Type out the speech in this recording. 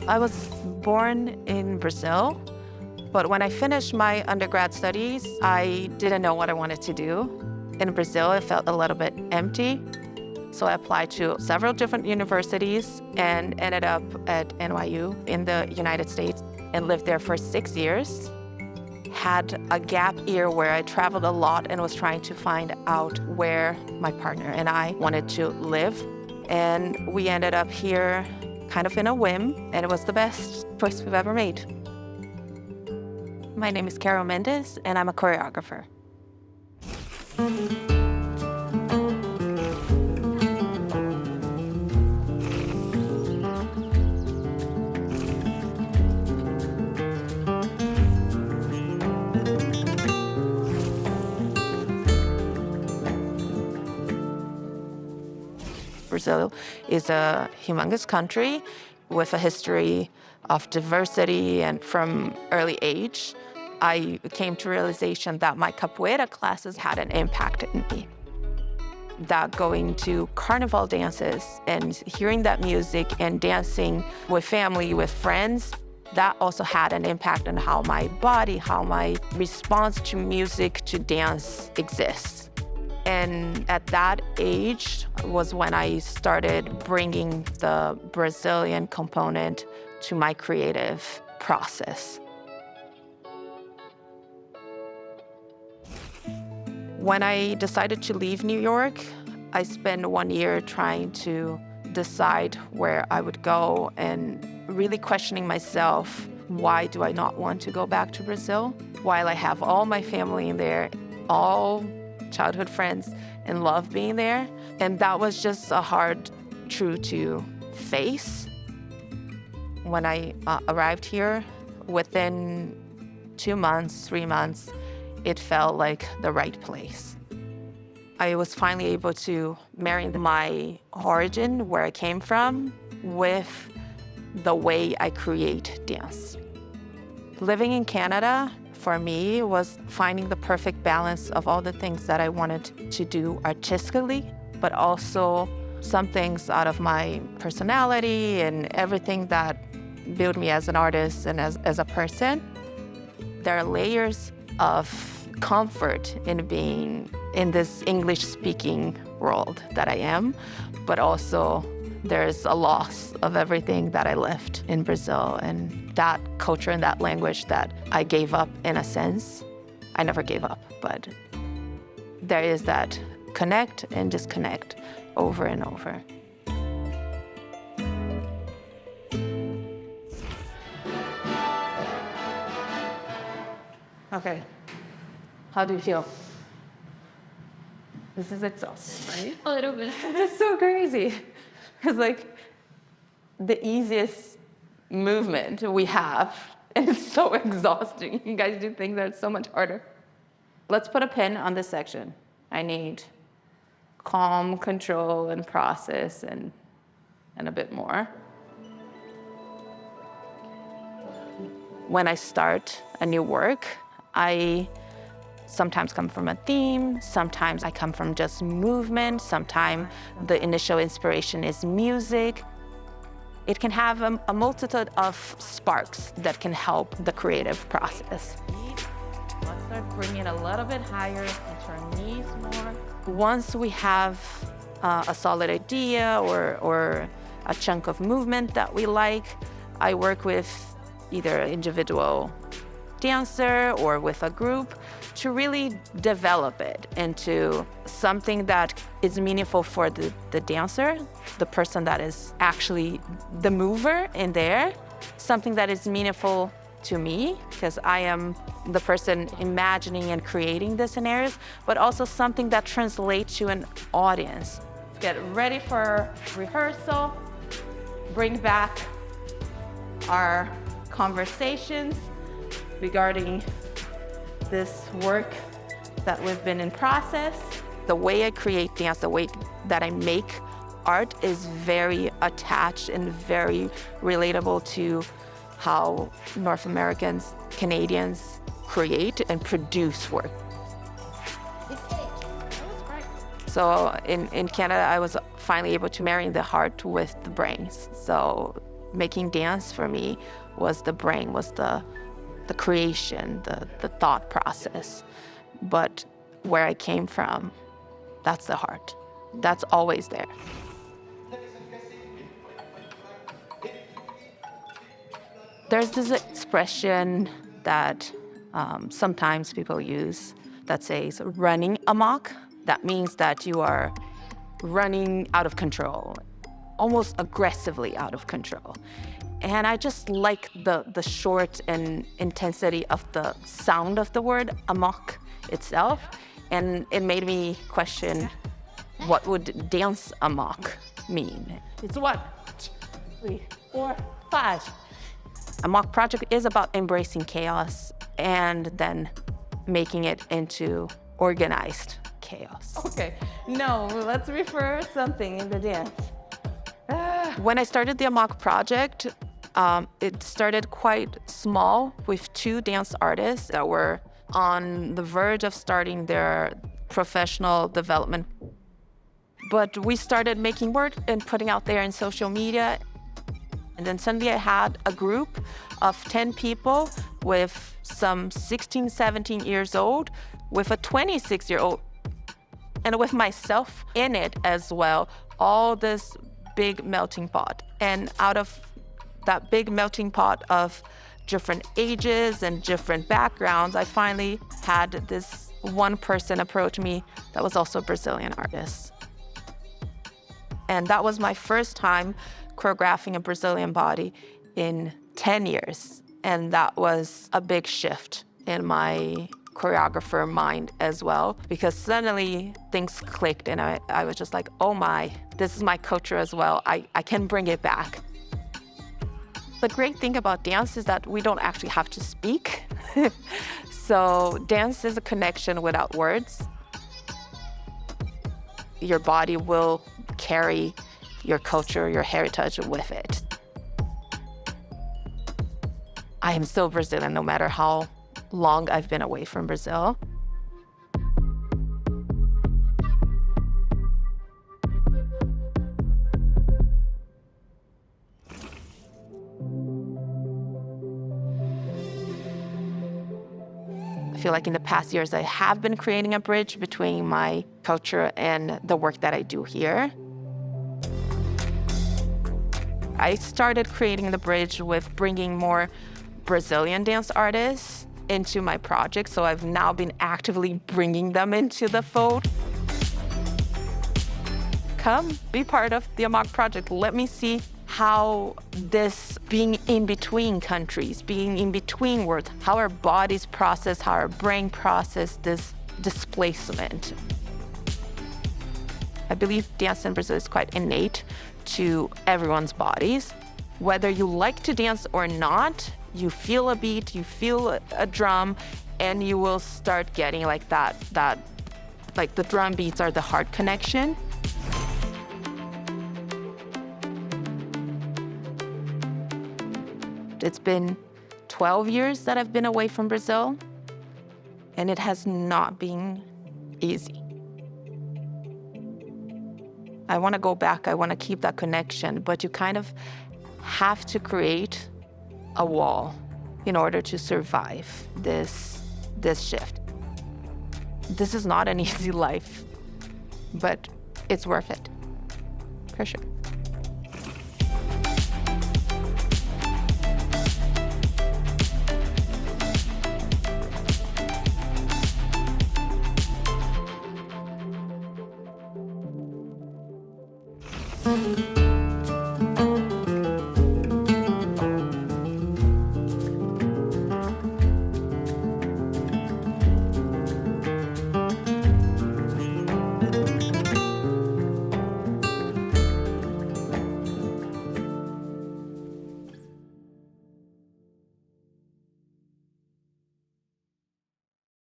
I was born in Brazil, but when I finished my undergrad studies, I didn't know what I wanted to do. In Brazil, it felt a little bit empty. So I applied to several different universities and ended up at NYU in the United States and lived there for 6 years. Had a gap year where I traveled a lot and was trying to find out where my partner and I wanted to live. And we ended up here kind of in a whim, and it was the best choice we've ever made. My name is Carol Mendes, and I'm a choreographer. Brazil is a humongous country with a history of diversity, and from early age, I came to realization that my capoeira classes had an impact in me. That going to carnival dances and hearing that music and dancing with family, with friends, that also had an impact on how my body, how my response to music, to dance exists. And at that age was when I started bringing the Brazilian component to my creative process. When I decided to leave New York, I spent 1 year trying to decide where I would go and really questioning myself, why do I not want to go back to Brazil? While I have all my family in there, all childhood friends, and love being there. And that was just a hard truth to face. When I arrived here, within 2 months, 3 months, it felt like the right place. I was finally able to marry my origin, where I came from, with the way I create dance. Living in Canada, for me, was finding the perfect balance of all the things that I wanted to do artistically, but also some things out of my personality and everything that built me as an artist and as a person. There are layers of comfort in being in this English-speaking world that I am, but also there's a loss of everything that I left in Brazil, and that culture and that language that I gave up in a sense. I never gave up, but there is that connect and disconnect over and over. Okay, how do you feel? This is exhausting, right? A little bit. It's so crazy. It's like the easiest movement we have, and it's so exhausting. You guys do things that are so much harder. Let's put a pin on this section. I need calm, control, and process, and a bit more. When I start a new work, I sometimes come from a theme, sometimes I come from just movement, sometimes the initial inspiration is music. It can have a multitude of sparks that can help the creative process. Let's start bringing it a little bit higher into our knees more. Once we have a solid idea or a chunk of movement that we like, I work with either an individual dancer or with a group to really develop it into something that is meaningful for the dancer, the person that is actually the mover in there, something that is meaningful to me, because I am the person imagining and creating the scenarios, but also something that translates to an audience. Get ready for rehearsal, bring back our conversations regarding this work that we've been in process. The way I create dance, the way that I make art is very attached and very relatable to how North Americans, Canadians create and produce work. So in Canada, I was finally able to marry the heart with the brains. So Making dance for me was the brain, was the creation, the thought process. But where I came from, that's the heart. That's always there. There's this expression that sometimes people use that says running amok. That means that you are running out of control, almost aggressively out of control. And I just like the short and intensity of the sound of the word amok itself. And it made me question, what would dance amok mean? It's 1, 2, 3, 4, 5. Amok Project is about embracing chaos and then making it into organized chaos. Okay, no, let's refer something in the dance. When I started the Amok Project, it started quite small with 2 dance artists that were on the verge of starting their professional development. But we started making work and putting out there in social media. And then suddenly I had a group of 10 people with some 16, 17 years old, with a 26-year-old, and with myself in it as well, all this big melting pot. And out of that big melting pot of different ages and different backgrounds, I finally had this one person approach me that was also a Brazilian artist. And that was my first time choreographing a Brazilian body in 10 years. And that was a big shift in my choreographer mind as well, because suddenly things clicked and I was just like, oh my, this is my culture as well. I can bring it back. The great thing about dance is that we don't actually have to speak. So dance is a connection without words. Your body will carry your culture, your heritage with it. I am still Brazilian no matter how long I've been away from Brazil. I feel like in the past years, I have been creating a bridge between my culture and the work that I do here. I started creating the bridge with bringing more Brazilian dance artists into my project, so I've now been actively bringing them into the fold. Come be part of the Amok Project. Let me see how this being in between countries, being in between worlds, how our bodies process, how our brain process this displacement. I believe dance in Brazil is quite innate to everyone's bodies. Whether you like to dance or not, you feel a beat, you feel a drum, and you will start getting like that like the drum beats are the heart connection. It's been 12 years that I've been away from Brazil, and it has not been easy. I want to go back, I want to keep that connection, but you kind of have to create a wall in order to survive this shift. This is not an easy life, but it's worth it, for sure. Mm-hmm.